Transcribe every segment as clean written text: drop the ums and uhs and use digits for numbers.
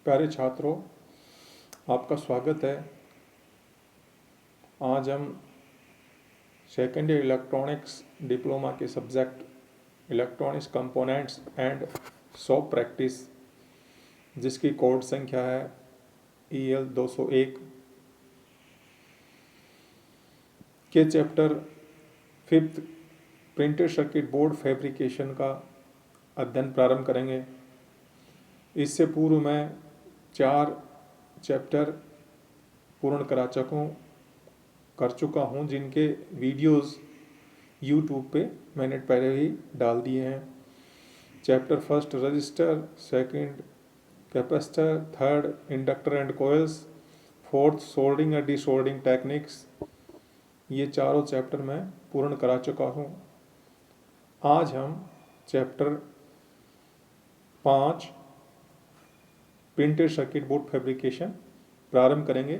प्यारे छात्रों, आपका स्वागत है। आज हम सेकेंड ईयर इलेक्ट्रॉनिक्स डिप्लोमा के subject electronics components and shop practice, जिसकी कोड संख्या है EL 201 के chapter 5 printed circuit board fabrication का अध्ययन प्रारंभ करेंगे। इससे पूर्व मैं 4 चैप्टर पूर्ण कर चुका हूँ, जिनके वीडियोस यूट्यूब पे मैंने पहले ही डाल दिए हैं। Chapter first resistor, second capacitor, third inductor and coils, fourth soldering and desoldering techniques, ये चारों चैप्टर मैं पूर्ण करा चुका हूँ। आज हम chapter 5 printed circuit board fabrication प्रारंभ करेंगे।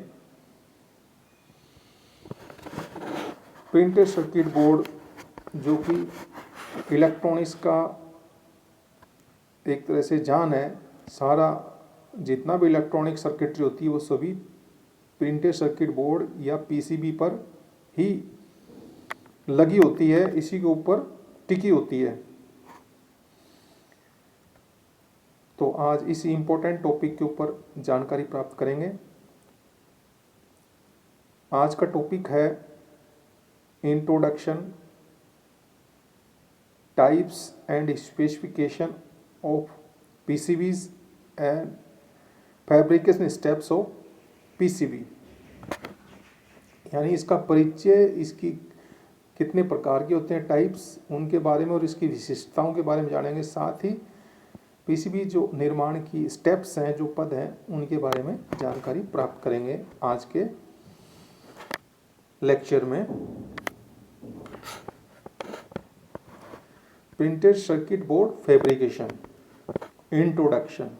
प्रिंटेड सर्किट बोर्ड जो कि इलेक्ट्रॉनिक्स का एक तरह से जान है, सारा जितना भी इलेक्ट्रॉनिक सर्किटरी होती है वो सभी प्रिंटेड सर्किट बोर्ड या PCB पर ही लगी होती है, इसी के ऊपर टिकी होती है। तो आज इसी इम्पोर्टेंट टॉपिक के ऊपर जानकारी प्राप्त करेंगे। आज का टॉपिक है introduction, types and specification of PCBs and fabrication steps of PCB, यानी इसका परिचय, इसकी कितने प्रकार के होते हैं टाइप्स, उनके बारे में और इसकी विशिष्टताओं के बारे में जानेंगे। साथ ही PCB जो निर्माण की स्टेप्स हैं, जो पद हैं, उनके बारे में जानकारी प्राप्त करेंगे आज के लेक्चर में। Printed circuit board fabrication introduction.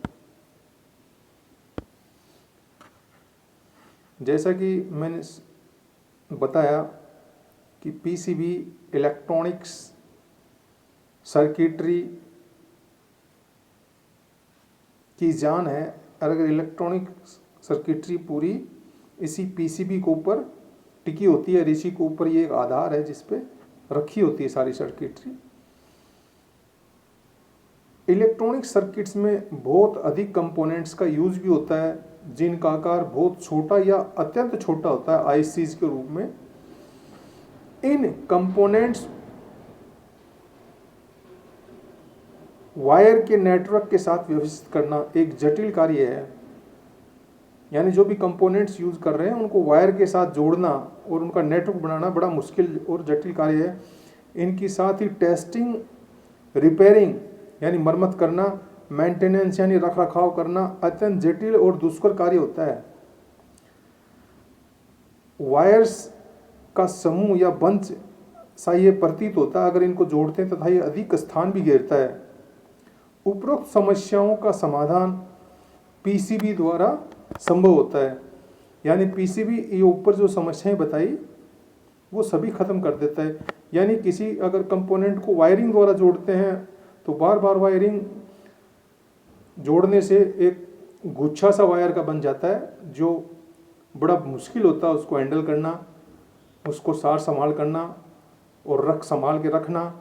जैसा कि मैंने बताया कि PCB इलेक्ट्रॉनिक्स सर्किटरी की जान है। अगर इलेक्ट्रॉनिक सर्किटरी पूरी इसी PCB के ऊपर टिकी होती है, इसी के ऊपर ये एक आधार है जिस पे रखी होती है सारी सर्किटरी। इलेक्ट्रॉनिक सर्किट्स में बहुत अधिक कंपोनेंट्स का यूज भी होता है, जिनका आकार बहुत छोटा या अत्यंत छोटा होता है ICs के रूप में। इन कंपोनेंट्स वायर के नेटवर्क के साथ व्यवस्थित करना एक जटिल कार्य है। यानी जो भी कंपोनेंट्स यूज कर रहे हैं उनको वायर के साथ जोड़ना और उनका नेटवर्क बनाना बड़ा मुश्किल और जटिल कार्य है। इनकी साथ ही टेस्टिंग, रिपेयरिंग यानी मरम्मत करना, मेंटेनेंस यानी रख रखाव करना अत्यंत जटिल और दुष्कर कार्य होता है। वायर्स का समूह या बंच सा ये प्रतीत होता है अगर इनको जोड़ते हैं, तथा ये अधिक स्थान भी घेरता है। उपरोक्त समस्याओं का समाधान PCB द्वारा संभव होता है। यानी PCB ये ऊपर जो समस्याएं बताई वो सभी खत्म कर देता है। यानी किसी अगर कंपोनेंट को वायरिंग द्वारा जोड़ते हैं तो बार बार वायरिंग जोड़ने से एक गुच्छा सा वायर का बन जाता है, जो बड़ा मुश्किल होता है उसको हैंडल करना, उसको सार संभाल करना और संभाल के रखना।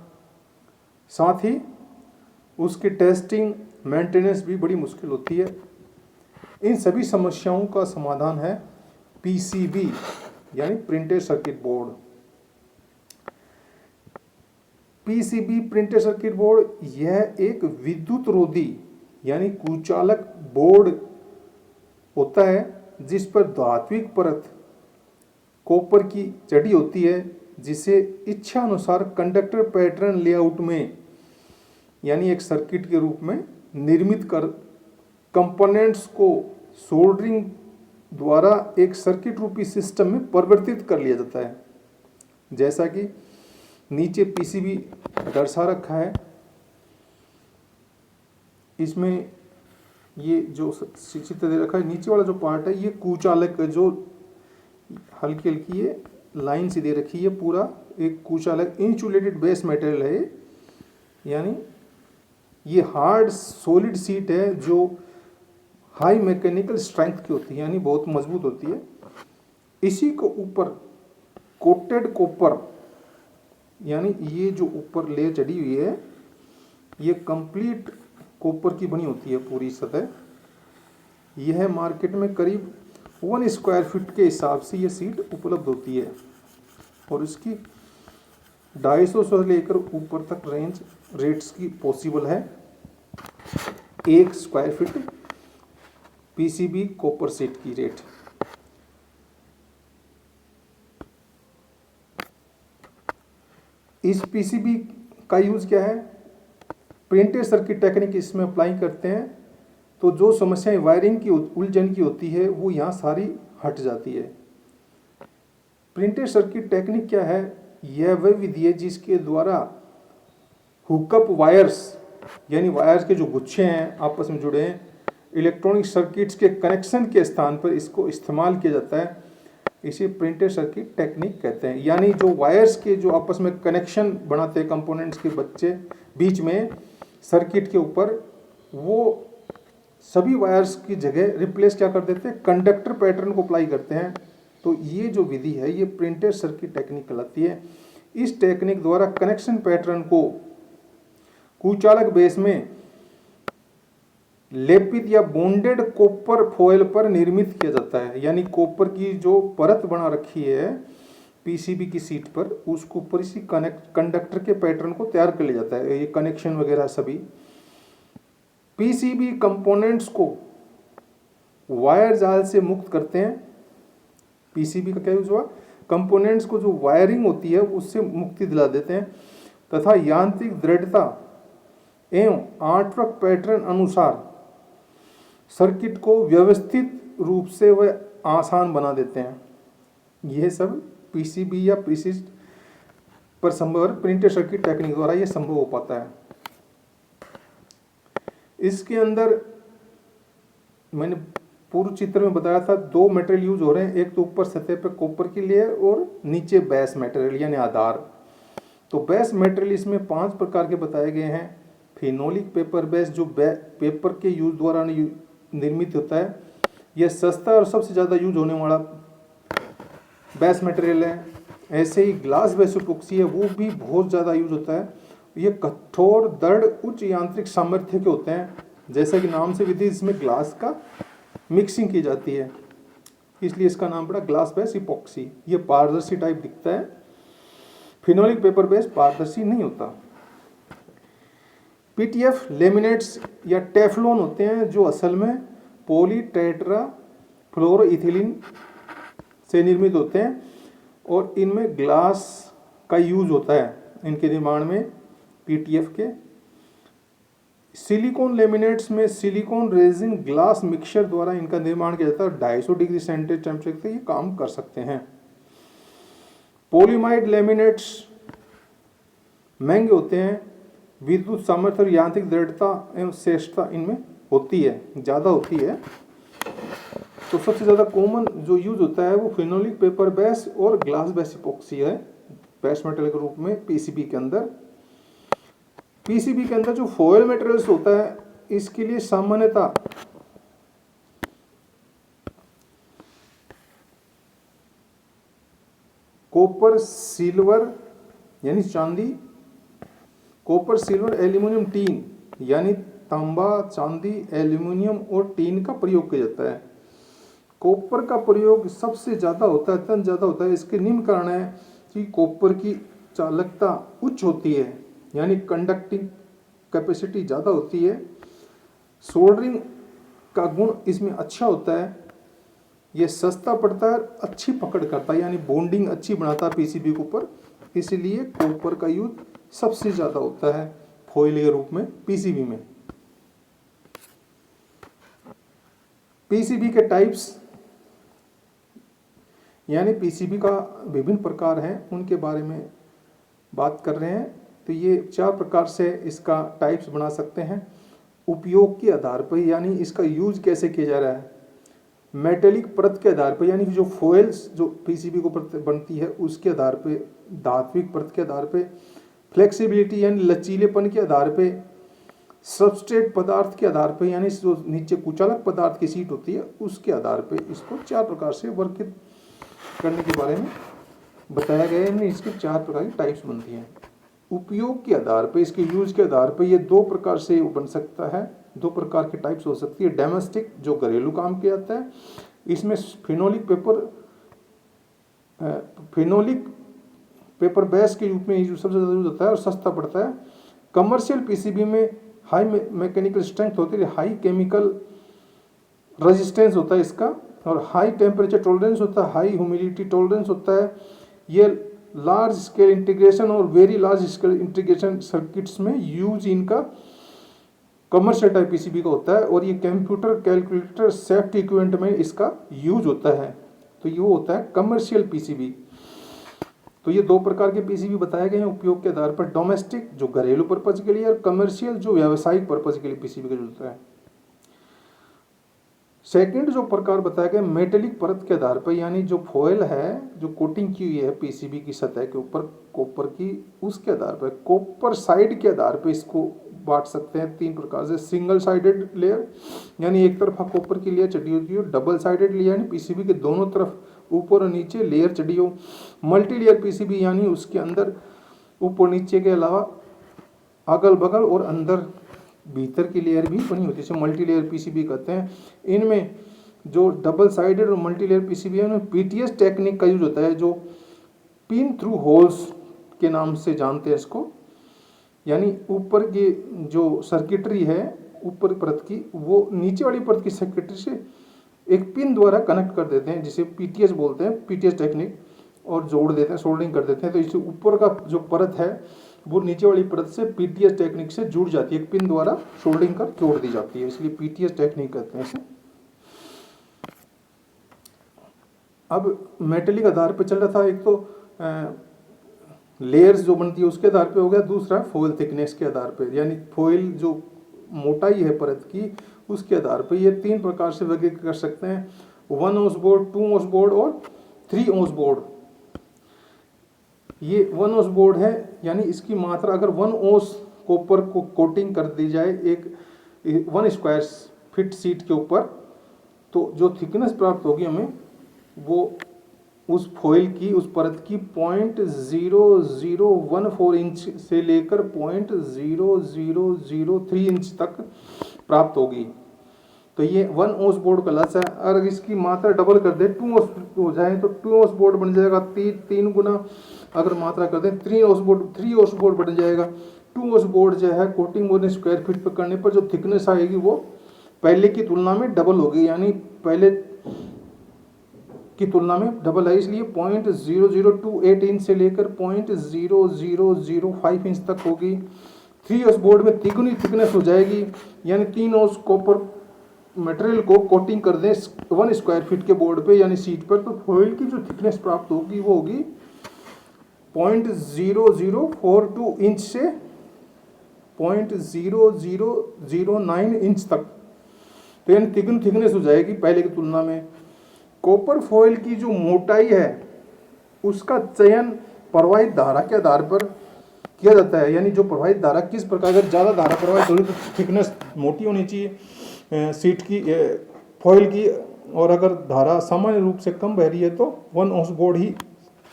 साथ ही उसकी टेस्टिंग, मेंटेनेंस भी बड़ी मुश्किल होती है। इन सभी समस्याओं का समाधान है PCB यानी printed circuit board. PCB printed circuit board यह एक विद्युत रोधी यानी कुचालक बोर्ड होता है, जिस पर धात्विक परत कॉपर की चढ़ी होती है, जिसे इच्छा अनुसार कंडक्टर पैटर्न लेआउट में यानी एक सर्किट के रूप में निर्मित कर कंपोनेंट्स को सोल्डरिंग द्वारा एक सर्किट रूपी सिस्टम में परिवर्तित कर लिया जाता है। जैसा कि नीचे PCB दर्शा रखा है, इसमें ये जो चित्र दे रखा है, नीचे वाला जो पार्ट है ये कुचालक, जो हल्की हल्की ये लाइन सी दे रखी है, पूरा एक कुचालक इंसुलेटेड बेस मटेरियल है। यानी ये हार्ड सॉलिड शीट है जो हाई मैकेनिकल स्ट्रेंथ की होती है, यानी बहुत मजबूत होती है। इसी को ऊपर कोटेड कॉपर, यानी ये जो ऊपर लेयर चढ़ी हुई है ये कंप्लीट कॉपर की बनी होती है पूरी सतह। यह मार्केट में करीब 1 स्क्वायर फीट के हिसाब से ये सीट उपलब्ध होती है और इसकी 250 से लेकर ऊपर तक रेंज रेट्स की पॉसिबल है। 1 square feet PCB copper seat की रेट। इस पीसीबी का यूज क्या है? प्रिंटेड सर्किट टेक्निक इसमें अप्लाई करते हैं तो जो समस्याएं वायरिंग की उलझन की होती है वो यहाँ सारी हट जाती है। प्रिंटेड सर्किट टेक्निक क्या है? यह वह विधि है जिसके द्वारा हुकअप वायर्स, यानी वायर्स के जो गुच्छे हैं आपस में जुड़े हैं, इलेक्ट्रॉनिक सर्किट्स के कनेक्शन के स्थान पर इसको इस्तेमाल किया जाता है। इसे प्रिंटेड सर्किट टेक्निक कहते हैं। यानी जो वायर्स के जो आपस में कनेक्शन बनाते हैं कंपोनेंट्स के बीच में सर्किट के ऊपर, वो सभी वायर्स की जगह रिप्लेस क्या कर देते हैं? कंडक्टर पैटर्न को अप्लाई करते हैं। तो ये जो विधि है ये प्रिंटेड सर्किट टेक्निक कहलाती है। इस टेक्निक द्वारा कनेक्शन पैटर्न को कुचालक बेस में लेपित या बॉन्डेड कॉपर फॉयल पर निर्मित किया जाता है। यानी कॉपर की जो परत बना रखी है पीसीबी की सीट पर, उसके ऊपर इसी कंडक्टर के पैटर्न को तैयार कर लिया जाता है। ये कनेक्शन वगैरह सभी पीसीबी कंपोनेंट्स को वायर जाल से मुक्त करते हैं। पीसीबी का क्या यूज हुआ? कंपोनेंट्स को जो वायरिंग होती है उससे मुक्ति दिला देते हैं तथा यांत्रिक दृढ़ता एवं आर्टवर्क पैटर्न अनुसार सर्किट को व्यवस्थित रूप से वह आसान बना देते हैं। यह सब पीसीबी या प्रीसिस्ट पर संभव प्रिंटेड सर्किट टेक्निक द्वारा यह संभव हो पाता है। इसके अंदर मैंने पूर्व चित्र में बताया था 2 मटेरियल यूज हो रहे हैं। एक तो ऊपर सतह पर कॉपर की लेयर और नीचे बेस मटेरियल यानी आधार। तो बेस मटेरियल इसमें 5 प्रकार के बताए गए हैं। फिनोलिक पेपर बेस जो पेपर के यूज द्वारा निर्मित होता है, यह सस्ता और सबसे ज़्यादा यूज होने वाला बेस मटेरियल है। ऐसे ही ग्लास बेस इपॉक्सी है, वो भी बहुत ज़्यादा यूज होता है। ये कठोर दृढ़ उच्च यांत्रिक सामर्थ्य के होते हैं। जैसा कि नाम से विधि इसमें ग्लास का मिक्सिंग की जाती है, इसलिए इसका नाम पड़ा ग्लास बेस इपॉक्सी। ये पारदर्शी टाइप दिखता है। फिनोलिक पेपर बेस पारदर्शी नहीं होता। पीटीएफ लेमिनेट्स या टेफ्लॉन होते हैं जो असल में पॉलीटेट्रा फ्लोरोइथिलीन से निर्मित होते हैं और इनमें ग्लास का यूज होता है इनके निर्माण में। पीटीएफ के सिलिकॉन लेमिनेट्स में सिलिकॉन रेजिन ग्लास मिक्सचर द्वारा इनका निर्माण किया जाता है। 250 डिग्री सेंटीग्रेड टेम्परेचर तक ये काम कर सकते हैं। पॉलीमाइड लेमिनेट्स महंगे होते हैं। विद्युत सामर्थ्य और यांत्रिक दृढ़ता एवं श्रेष्ठता इनमें होती है, ज़्यादा होती है। तो सबसे ज़्यादा कॉमन जो यूज होता है वो फिनोलिक पेपर बेस और ग्लास बेस इपॉक्सी है बेस मेटल के रूप में पीसीबी के अंदर। पीसीबी के अंदर जो फॉयल मटेरियल्स होता है इसके लिए सामान्यतः कॉपर सिल्वर यानी चांदी, कॉपर सिल्वर एल्यूमिनियम टीन यानी तांबा चांदी एल्यूमिनियम और टीन का प्रयोग किया जाता है। कॉपर का प्रयोग सबसे ज़्यादा होता है, अत्यंत ज़्यादा होता है। इसके निम्न कारण है कि कॉपर की चालकता उच्च होती है, यानी कंडक्टिंग कैपेसिटी ज़्यादा होती है। सोल्डरिंग का गुण इसमें अच्छा होता है। यह सस्ता पड़ता है, अच्छी पकड़ करता है, यानी बॉन्डिंग अच्छी बनाता है पीसीबी के ऊपर। इसलिए कॉपर का यूज सबसे ज़्यादा होता है फॉयल के रूप में पीसीबी में। पीसीबी के टाइप्स यानी पीसीबी का विभिन्न प्रकार हैं, उनके बारे में बात कर रहे हैं। तो ये 4 प्रकार से इसका टाइप्स बना सकते हैं उपयोग के आधार पर, यानी इसका यूज कैसे किया जा रहा है। मेटेलिक परत के आधार पर, यानी जो फॉइल्स जो पीसीबी को बनती है उसके आधार पे, धात्विक परत के आधार पे, फ्लेक्सिबिलिटी यानी लचीलेपन के आधार पे, सबस्ट्रेट पदार्थ के आधार पर, यानी जो नीचे कुचालक पदार्थ की शीट होती है उसके आधार पर इसको 4 प्रकार से वर्गीकृत करने के बारे में बताया गया है। इसके 4 प्रकार की टाइप्स बनती हैं। उपयोग के आधार पर, इसके यूज के आधार पर ये 2 प्रकार से बन सकता है, 2 प्रकार की टाइप्स हो सकती है। डोमेस्टिक जो घरेलू काम किया जाता है, इसमें फिनोलिक पेपर बेस के रूप में ये सबसे ज़्यादा यूज होता है और सस्ता पड़ता है। कमर्शियल पीसीबी में हाई मैकेनिकल स्ट्रेंथ होती है, हाई केमिकल रेजिस्टेंस होता है इसका, और हाई टेम्परेचर टॉलरेंस होता है, हाई ह्यूमिडिटी टॉलरेंस होता है। ये लार्ज स्केल इंटीग्रेशन और very large scale integration circuits में यूज इनका कमर्शियल टाइप पीसीबी का होता है, और ये कंप्यूटर, कैलकुलेटर, सेफ्टी इक्विपमेंट में इसका यूज होता है। तो ये होता है कमर्शियल पीसीबी। तो ये 2 प्रकार के पीसीबी बताए गए हैं उपयोग के आधार पर। डोमेस्टिक जो घरेलू पर्पज के लिए, और कमर्शियल जो व्यावसायिक पर्पज के लिए पीसीबी का यूज होता है। सेकंड जो प्रकार बताया गया मेटेलिक परत के आधार पर, यानी जो फॉयल है, जो कोटिंग की हुई है पीसीबी की सतह के ऊपर कॉपर की, उसके आधार पर, कॉपर साइड के आधार पर इसको बांट सकते हैं 3 प्रकार से। सिंगल साइडेड लेयर, यानी एक तरफा कॉपर की लेयर चढ़ी होती है। डबल साइडेड लेयर, यानी पीसीबी के दोनों तरफ ऊपर और नीचे लेयर चढ़ी हो। मल्टी लेयर पीसीबी, यानी उसके अंदर ऊपर नीचे के अलावा अगल बगल और अंदर भीतर की लेयर भी बनी होती है, इसे मल्टी लेयर पीसीबी कहते हैं। इनमें जो डबल साइडेड और मल्टी लेयर पीसीबी है उनमें पीटीएस टेक्निक का यूज होता है, जो पिन थ्रू होल्स के नाम से जानते हैं इसको। यानी ऊपर की जो सर्किटरी है ऊपर परत की, वो नीचे वाली परत की सर्किटरी से एक पिन द्वारा कनेक्ट कर देते हैं, जिसे पीटीएस बोलते हैं, पीटीएस टेक्निक, और जोड़ देते हैं, सोल्डरिंग कर देते हैं। तो इससे ऊपर का जो परत है वो नीचे वाली परत से पीटीएस टेक्निक से जुड़ जाती है, एक पिन द्वारा सोल्डरिंग कर जोड़ दी जाती है, इसलिए पीटीएस टेक्निक कहते हैं इसे। अब मेटेलिक आधार पर चल रहा था, एक तो लेयर्स जो बनती है उसके आधार पे हो गया, दूसरा फॉइल थिकनेस के आधार पे, यानी फॉइल जो मोटाई है परत की उसके आधार पे। ये 3 प्रकार से वर्गीकृत कर सकते हैं, 1 औंस बोर्ड, 2 औंस बोर्ड और 3 औंस बोर्ड। ये 1 औंस बोर्ड है, यानी इसकी मात्रा अगर 1 औंस कॉपर को कोटिंग कर दी जाए एक 1 स्क्वायर फीट शीट के ऊपर, तो जो थिकनेस प्राप्त होगी हमें वो उस फॉइल की, उस परत की 0.0014 इंच से लेकर 0.0003 इंच तक प्राप्त होगी। तो ये 1 औंस बोर्ड का लक्ष्य है। अगर इसकी मात्रा डबल कर दे, 2 औंस हो जाए तो 2 औंस बोर्ड बन जाएगा। 3 गुना अगर मात्रा कर दें 3 औंस बोर्ड बन जाएगा। 2 औंस बोर्ड जो है कोटिंग 1 स्क्वायर फीट पर करने पर जो थिकनेस आएगी वो पहले की तुलना में डबल होगी, यानी पहले की तुलना में डबल है, इसलिए 0.0028 इंच से लेकर 0.0005 इंच तक होगी। 3 औंस बोर्ड में तिगुनी थिकनेस हो जाएगी, यानी 3 औंस कॉपर मटेरियल को कोटिंग कर दें 1 स्क्वायर फीट के बोर्ड पे यानी शीट पर, तो फॉइल की जो थिकनेस प्राप्त होगी वो होगी 0.0042 इंच से 0.0009 इंच तक। तो यानी तिगुनी थिकनेस हो जाएगी पहले की तुलना में। कॉपर फॉइल की जो मोटाई है उसका चयन प्रवाहित धारा के आधार पर किया जाता है, यानी जो प्रवाहित धारा किस प्रकार, अगर ज़्यादा धारा प्रवाहित हो रही तो थिकनेस मोटी होनी चाहिए शीट की, फॉइल की, और अगर धारा सामान्य रूप से कम बह रही है तो 1 औंस बोर्ड ही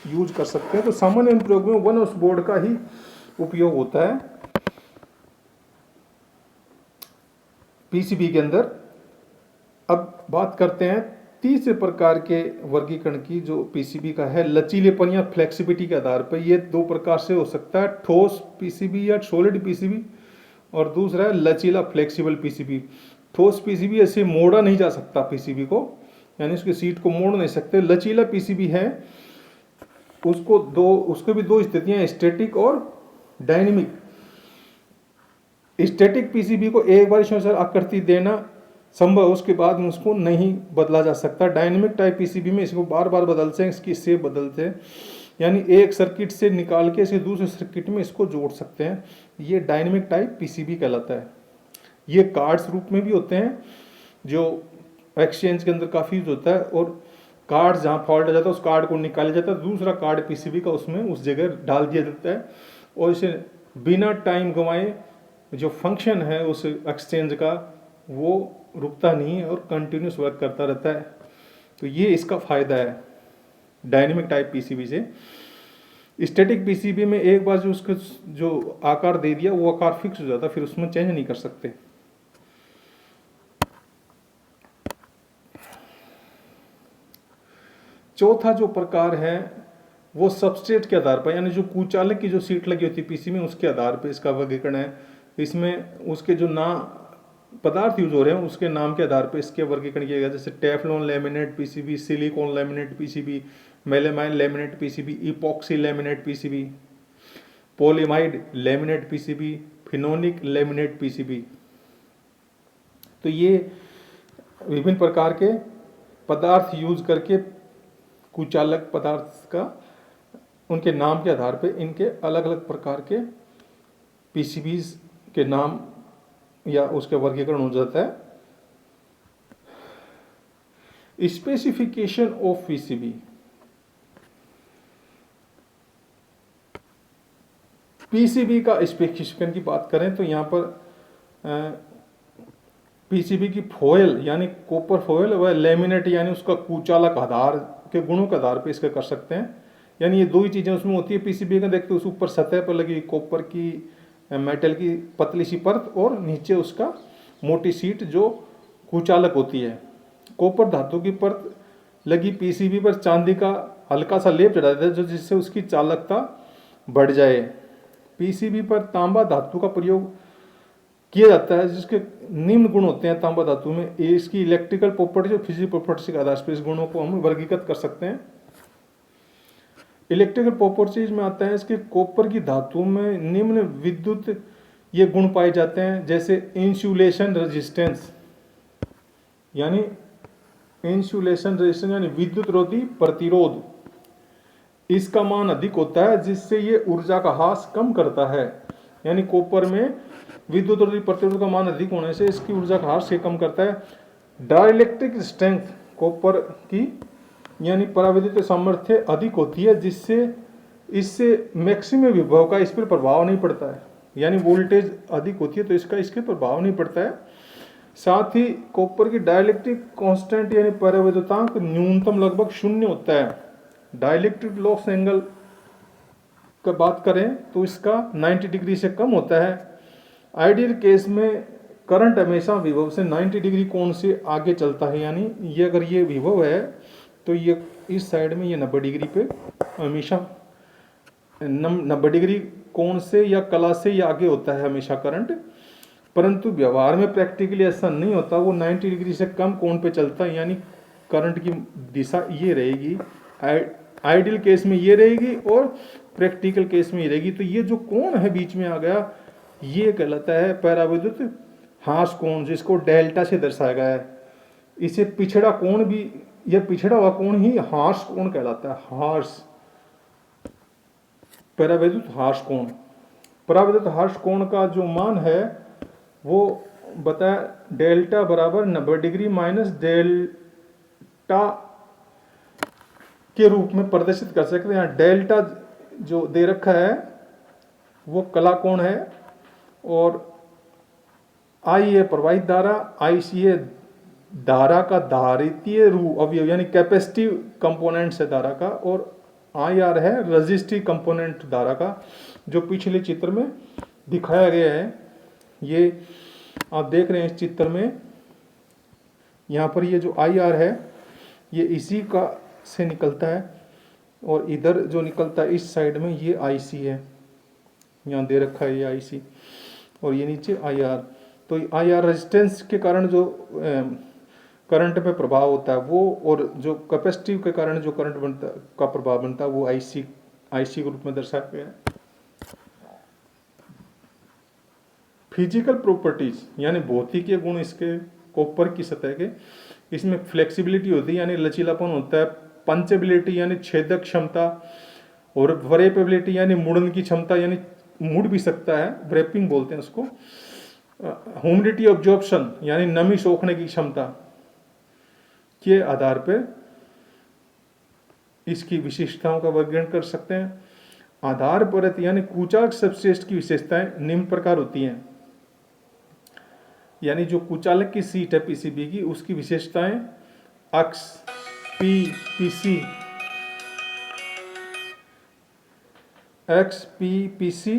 यूज कर सकते हैं। तो सामान्य अनुप्रयोग में 1 औंस बोर्ड का ही उपयोग होता है पीसीबी के अंदर। अब बात करते हैं तीसरे प्रकार के वर्गीकरण की जो पीसीबी का है, लचीलेपन या फ्लेक्सिबिलिटी के आधार पर। ये 2 प्रकार से हो सकता है, ठोस पीसीबी या सॉलिड पीसीबी, और दूसरा है लचीला फ्लेक्सिबल पीसीबी। ठोस पीसीबी ऐसे मोड़ा नहीं जा सकता पीसीबी को, यानी उसकी सीट को मोड़ नहीं सकते। लचीला पीसीबी है उसको भी 2 स्थितियां, स्टैटिक और डायनेमिक। स्टैटिक पीसीबी को एक बार इसमें आकृति देना संभव है, उसके बाद उसको नहीं बदला जा सकता। डायनेमिक टाइप पीसीबी में इसको बार बार बदलते हैं, इसकी शेप बदलते हैं, यानी एक सर्किट से निकाल के इसे दूसरे सर्किट में इसको जोड़ सकते हैं। ये डायनेमिक टाइप पीसीबी कहलाता है। ये कार्ड्स रूप में भी होते हैं जो एक्सचेंज के अंदर काफ़ी यूज होता है, और कार्ड जहाँ फॉल्ट हो जाता है उस कार्ड को निकाला जाता है, दूसरा कार्ड पीसीबी का उसमें उस जगह डाल दिया जाता है, और इसे बिना टाइम गंवाए जो फंक्शन है उस एक्सचेंज का वो रुकता नहीं है और कंटिन्यूस वर्क करता रहता है। तो ये इसका फ़ायदा है डायनेमिक टाइप पीसीबी से। स्टैटिक पीसीबी में एक बार जो उसका जो आकार दे दिया वो आकार फिक्स हो जाता, फिर उसमें चेंज नहीं कर सकते। चौथा जो प्रकार है वो सबस्ट्रेट के आधार पर, यानी जो कुचालक की जो सीट लगी होती है पीसी में उसके आधार पर इसका वर्गीकरण है। इसमें उसके जो पदार्थ यूज हो रहे हैं उसके नाम के आधार पर इसके वर्गीकरण किया गया, जैसे Teflon laminate PCB, silicone laminate PCB, melamine laminate PCB, epoxy laminate PCB, polyimide laminate PCB, phenolic laminate PCB. तो ये विभिन्न प्रकार के पदार्थ यूज करके कुचालक पदार्थ का उनके नाम के आधार पर इनके अलग अलग प्रकार के पीसीबीज के नाम या उसके वर्गीकरण हो जाता है। Specification of PCB. पीसीबी का स्पेसिफिकेशन की बात करें तो यहाँ पर पीसीबी की फॉयल यानी कॉपर फॉयल व लेमिनेट यानी उसका कुचालक आधार के गुणों के आधार पर इसका कर सकते हैं। यानी ये दो ही चीज़ें उसमें होती है पीसीबी का, देखते उस ऊपर सतह पर लगी कॉपर की मेटल की पतली सी परत और नीचे उसका मोटी सीट जो कुचालक होती है। कॉपर धातु की परत लगी पीसीबी पर चांदी का हल्का सा लेप चढ़ा देता है जो जिससे उसकी चालकता बढ़ जाए। पीसीबी पर तांबा धातु का प्रयोग किया जाता है जिसके निम्न गुण होते हैं तांबा धातु में। इसकी इलेक्ट्रिकल प्रॉपर्टीज और फिजिकल प्रॉपर्टीज के आधार पर इस गुणों को हम वर्गीकृत कर सकते हैं। इलेक्ट्रिकल प्रॉपर्टीज में आता है इसके कॉपर की धातु में निम्न विद्युत ये गुण पाए जाते हैं, जैसे इंसुलेशन रेजिस्टेंस यानी विद्युत रोधी प्रतिरोध, इसका मान अधिक होता है जिससे ये ऊर्जा का ह्रास कम करता है। यानी कॉपर में विद्युत रोधी प्रतिरोध का मान अधिक होने से इसकी ऊर्जा का ह्रास से कम करता है। डाइलेक्ट्रिक स्ट्रेंथ कॉपर की यानी पराविद्युत सामर्थ्य अधिक होती है जिससे इससे मैक्सिमम विभव का इस पर प्रभाव नहीं पड़ता है। यानी वोल्टेज अधिक होती है तो इसका इस पर प्रभाव नहीं पड़ता है। साथ ही कॉपर की डाइलेक्ट्रिक कांस्टेंट यानी पराविद्युतांक न्यूनतम लगभग 0 होता है। डाइलेक्ट्रिक लॉस एंगल का बात करें तो इसका 90 डिग्री से कम होता है। आइडियल केस में करंट हमेशा विभव से 90 डिग्री कोण से आगे चलता है, यानी ये अगर ये विभव है तो ये इस साइड में ये 90 डिग्री पे हमेशा 90 डिग्री कोण से या कला से ये आगे होता है हमेशा करंट। परंतु व्यवहार में प्रैक्टिकली ऐसा नहीं होता, वो 90 डिग्री से कम कोण पे चलता है, यानी करंट की दिशा ये रहेगी। आइडियल केस में ये रहेगी और प्रैक्टिकल केस में ये रहेगी। तो ये जो कोण है बीच में आ गया ये कहलाता है पराविद्युत ह्रास कोण, जिसको डेल्टा से दर्शाया गया है। इसे पिछड़ा कोण भी, यह पिछड़ा हुआ कोण ही ह्रास कोण कहलाता है। ह्रास पराविद्युत ह्रास कोण। पराविद्युत ह्रास कोण का जो मान है वो बताया डेल्टा बराबर 90 डिग्री माइनस डेल्टा के रूप में प्रदर्शित कर सकते हैं। यहाँ डेल्टा जो दे रखा है वो कला कोण है और आई है प्रवाहित धारा, आई सी है धारा का धारितीय रूप अवयव यानी कैपेसिटिव कंपोनेंट है धारा का, और आई आर है रेजिस्टिव कंपोनेंट धारा का, जो पिछले चित्र में दिखाया गया है। ये आप देख रहे हैं इस चित्र में, यहाँ पर ये जो आई आर है ये इसी का से निकलता है और इधर जो निकलता है इस साइड में ये आई सी है, यहाँ दे रखा है ये आई सी, और ये नीचे आई आर। तो आई आर रेजिस्टेंस के कारण जो करंट पे प्रभाव होता है वो, और जो कैपेसिटिव के कारण जो करंट बनता का प्रभाव बनता है वो आई सी के रूप में दर्शाया गया है। फिजिकल प्रॉपर्टीज यानी भौतिकीय गुण इसके कॉपर की सतह के, इसमें फ्लेक्सिबिलिटी होती है यानी लचीलापन होता है, पंचेबिलिटी यानी छेदक क्षमता, और व्रेपेबिलिटी यानी मुड़न की क्षमता, यानी मुड़ भी सकता है, व्रेपिंग बोलते हैं उसको। ह्यूमिडिटी ऑब्जॉर्प्शन यानी नमी सोखने की क्षमता के आधार पर इसकी विशेषताओं का वर्गीकरण कर सकते हैं। आधार परत यानी कुचालक सबस्ट्रेट की विशेषताएं निम्न प्रकार होती हैं। यानी जो कुचालक की सीट है पीसीबी की, उसकी विशेषताएं अक्ष पीसी एक्स पीसी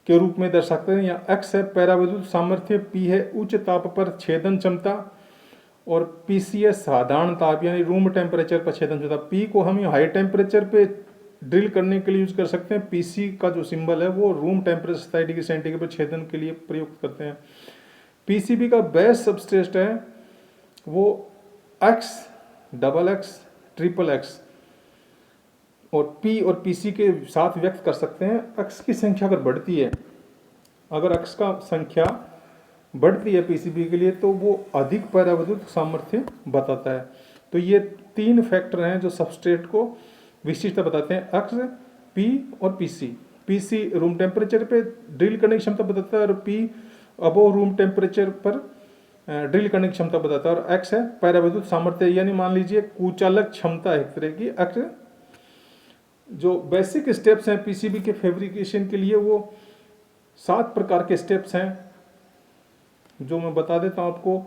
के रूप में दर्शाते हैं। यहाँ एक्स है पैराविद्युत सामर्थ्य, पी है उच्च ताप पर छेदन क्षमता, और पीसी है साधारण ताप यानी रूम टेम्परेचर पर छेदन क्षमता। पी को हम हाई टेम्परेचर पे ड्रिल करने के लिए यूज कर सकते हैं। पीसी का जो सिंबल है वो रूम टेम्परेचर 27 डिग्री सेंटीग्रेड पर छेदन के लिए प्रयुक्त करते हैं। पीसीबी का बेस्ट सबस्ट्रेट है वो x, double x, triple x, और पी और पीसी के साथ व्यक्त कर सकते हैं। एक्स की संख्या अगर बढ़ती है, अगर एक्स का संख्या बढ़ती है पीसीबी के लिए, तो वो अधिक पैराविद्युत सामर्थ्य बताता है। तो ये 3 फैक्टर हैं जो सबस्ट्रेट को विशिष्टता बताते हैं, एक्स, पी और पीसी। पीसी रूम टेम्परेचर पे ड्रिल करने की क्षमता बताता है, और पी अबोव रूम टेम्परेचर पर ड्रिल करने की क्षमता बताता है, और एक्स है पैराविद्युत सामर्थ्य यानी मान लीजिए कुचालक क्षमता है एक तरह की। एक्स जो बेसिक स्टेप्स हैं पीसीबी के फैब्रिकेशन के लिए, वो 7 प्रकार के स्टेप्स हैं जो मैं बता देता हूं आपको।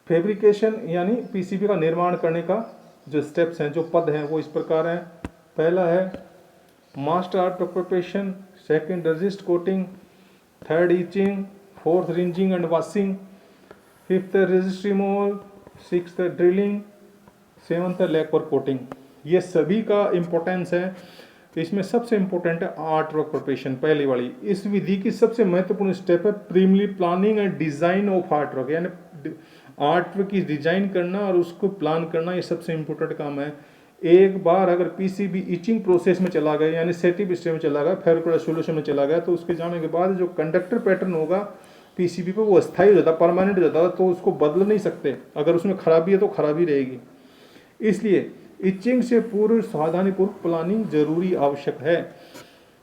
फैब्रिकेशन यानी पीसीबी का निर्माण करने का जो स्टेप्स हैं, जो पद हैं, वो इस प्रकार हैं। पहला है master art of preparation, second resist coating, third etching, fourth rinsing and washing, fifth resist removal, sixth drilling, seventh lacquer coating. ये सभी का इम्पोर्टेंस है। इसमें सबसे इम्पोर्टेंट है आर्ट वर्क प्रिपरेशन, पहली वाली। इस विधि की सबसे महत्वपूर्ण स्टेप है preliminary planning and design of art work, यानी आर्ट वर्क की डिजाइन करना और उसको प्लान करना, ये सबसे इम्पोर्टेंट काम है। एक बार अगर पीसीबी इचिंग प्रोसेस में चला गया, यानी सेटिव स्टेज में चला गया, फेविक्रिल सॉल्यूशन में चला गया, तो उसके जाने के बाद जो कंडक्टर पैटर्न होगा पीसीबी पे वो अस्थायी हो जाता, परमानेंट हो जाता, तो उसको बदल नहीं सकते। अगर उसमें खराबी है तो खराबी रहेगी। इसलिए इचिंग से पूर्व सावधानीपूर्वक प्लानिंग जरूरी आवश्यक है।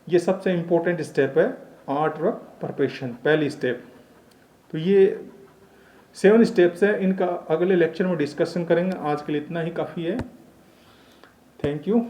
ये सबसे इम्पोर्टेंट स्टेप है आर्ट वर्क प्रिपरेशन, पहली स्टेप। तो ये 7 स्टेप्स है, इनका अगले लेक्चर में डिस्कशन करेंगे। आज के लिए इतना ही काफ़ी है। Thank you.